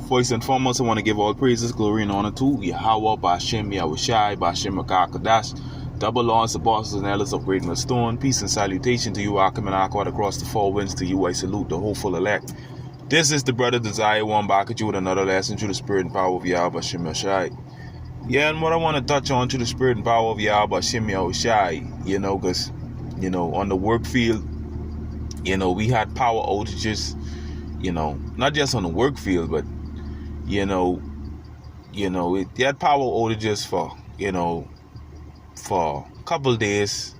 First and foremost, I want to give all praises, glory, and honor to Yahweh, Bashem, Yahushai, Bashem, Makakadash, double lords, the bosses and elders of Great Millstone. Peace and salutation to you, Akim and Akwad, across the four winds. To you, I salute the hopeful elect. This is the brother Desire One back at you with another lesson through the spirit and power of Yahweh, Bashem, Yahushai. Yeah, and what I want to touch on to the spirit and power of Yahweh, Bashem, Yahushai, because, on the work field, we had power outages. Not just on the work field, but they had power outages for a couple of days,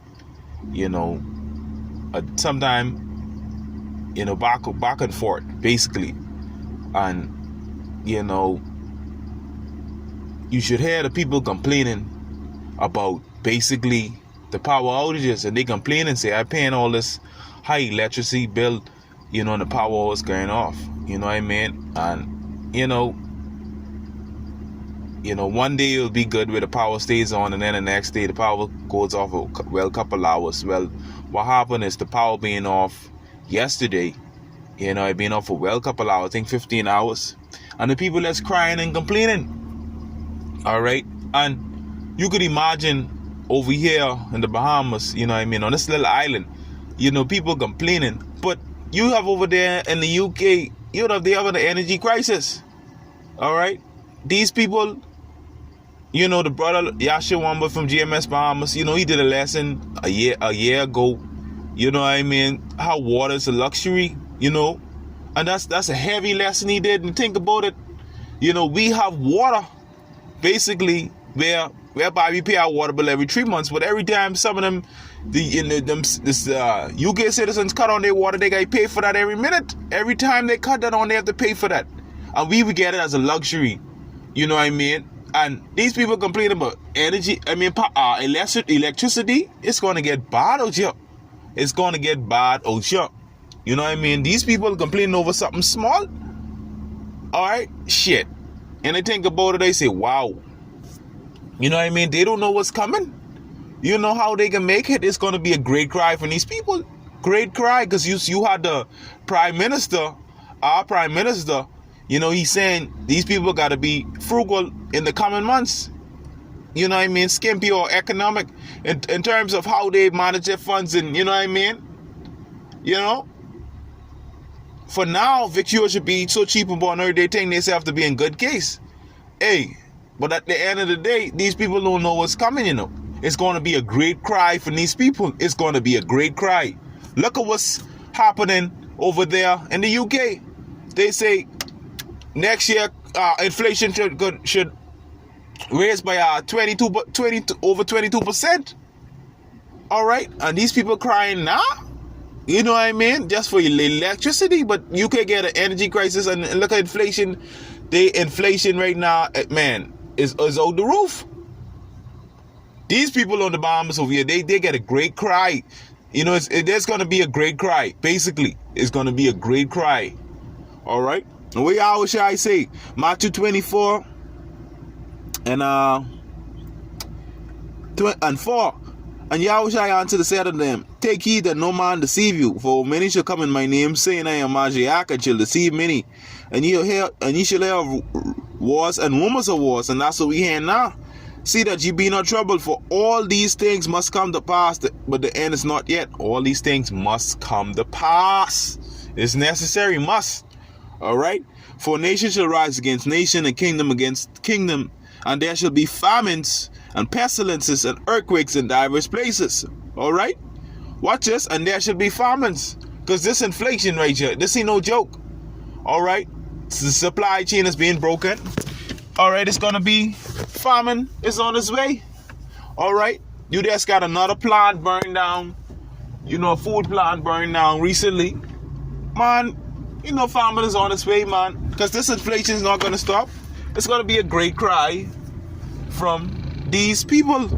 sometime, back and forth, basically. And, you should hear the people complaining about basically the power outages, and they complain and say, I'm paying all this high electricity bill, and the power was going off, you know what I mean? And, one day it'll be good where the power stays on, and then the next day the power goes off a couple hours. Well, what happened is the power being off yesterday, it being off for a couple hours, I think 15 hours. And the people that's crying and complaining, all right? And you could imagine over here in the Bahamas, on this little island, people complaining. But you have over there in the UK, they have an energy crisis. All right? These people, the brother Yasha Wamba from GMS Bahamas, he did a lesson a year ago. How water is a luxury, and that's a heavy lesson he did. And think about it. We have water, basically, whereby we pay our water bill every 3 months, but every time some of them, UK citizens cut on their water, they gotta pay for that every minute. Every time they cut that on, they have to pay for that, and we would get it as a luxury. You know what I mean? And these people complain about electricity. It's gonna get bad out here. It's gonna get bad out here. You know what I mean? These people complaining over something small. All right, shit. And they think about it, they say, wow. You know what I mean? They don't know what's coming. You know how they can make it? It's going to be a great cry from these people. Great cry, because you had the prime minister, our prime minister, he's saying these people got to be frugal in the coming months. You know what I mean? Skimpy or economic in terms of how they manage their funds, and you know what I mean? For now, Victual should be so cheap about earth, they think themselves to be in good case. Hey, but at the end of the day, these people don't know what's coming, It's going to be a great cry for these people. It's going to be a great cry. Look at what's happening over there in the UK. They say next year inflation should raise by over 22%. All right, and these people crying now. You know what I mean? Just for electricity, but you can get an energy crisis, and look at inflation. The inflation right now, man, is out the roof. These people on the Bahamas over here, they get a great cry. There's going to be a great cry. Basically, it's going to be a great cry. All right? And what hours shall I say? Matthew 24 and 4. And Yahweh shall answer the said of them, take heed that no man deceive you, for many shall come in my name, saying I am Mashiach, and shall deceive many. And ye shall hear of wars and rumors of wars, and that's what we hear now. See that ye be not troubled, for all these things must come to pass, but the end is not yet. All these things must come to pass. It's necessary, must. All right? For nation shall rise against nation, and kingdom against kingdom, and there shall be famines and pestilences and earthquakes in diverse places. All right? Watch this, and there shall be famines, because this inflation right here, this ain't no joke. All right? The supply chain is being broken. All right, it's going to be famine. It's on its way. All right. You just got another plant burned down. A food plant burned down recently. Man, famine is on its way, man. Because this inflation is not going to stop. It's going to be a great cry from these people.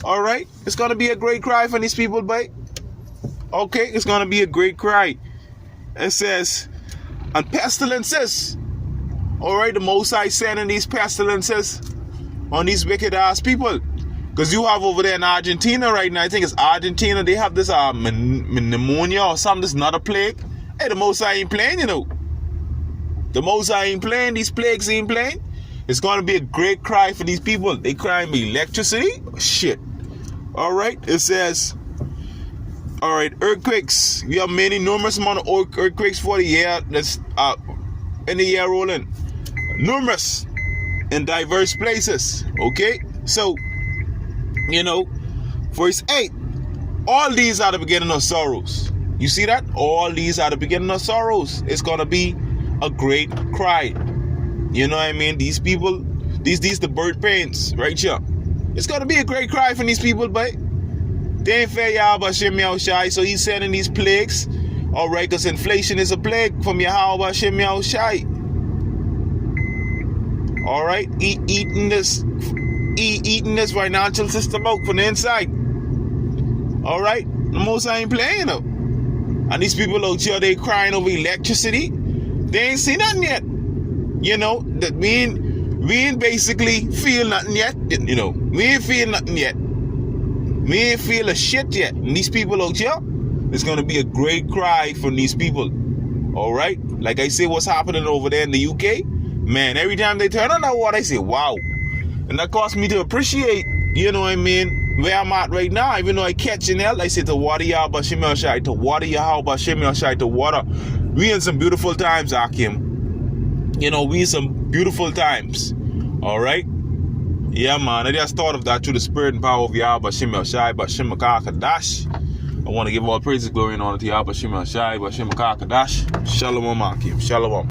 All right. It's going to be a great cry from these people, but okay, it's going to be a great cry. It says, and pestilences. All right, the Most High sending these pestilences on these wicked ass people. Because you have over there in Argentina right now, I think it's Argentina, they have this pneumonia or something, this not a plague. Hey, the Most High ain't playing, The Most High ain't playing. These plagues ain't playing. It's going to be a great cry for these people. They crying electricity. Shit. All right. It says, all right, earthquakes. We have many numerous amount of earthquakes for the year. That's in the year rolling. Numerous in diverse places. Okay. So, verse 8. All these are the beginning of sorrows. You see that? All these are the beginning of sorrows. It's going to be a great cry. You know what I mean? These people, these the birth pains right here. It's going to be a great cry from these people, but they ain't fair Yahweh Shem Yahushai. So he's sending these plagues. All right, because inflation is a plague from Yahweh Shem Yahushai. All right, eating this financial system out from the inside. All right, the Most High ain't playing though. And these people out here, they crying over electricity. They ain't seen nothing yet. That we ain't basically feel nothing yet. We ain't feel nothing yet. We ain't feel a shit yet. And these people out here, it's gonna be a great cry from these people. All right, like I say, what's happening over there in the UK, man? Every time they turn on that water, I say, wow, and that caused me to appreciate. You know what I mean? Where I'm at right now, even though I catching hell, I say to water Yahweh Shem Yahushai, to water Yahweh Shem Yahushai, to water. We in some beautiful times, Akim. We in some beautiful times. All right? Yeah, man. I just thought of that through the spirit and power of Yahweh Shem Yahushai, Bashem Kadash. I want to give all praises, glory, and honor to Yahweh Shem Yahushai, Bashem Kadash. Shalom, Akim. Shalom.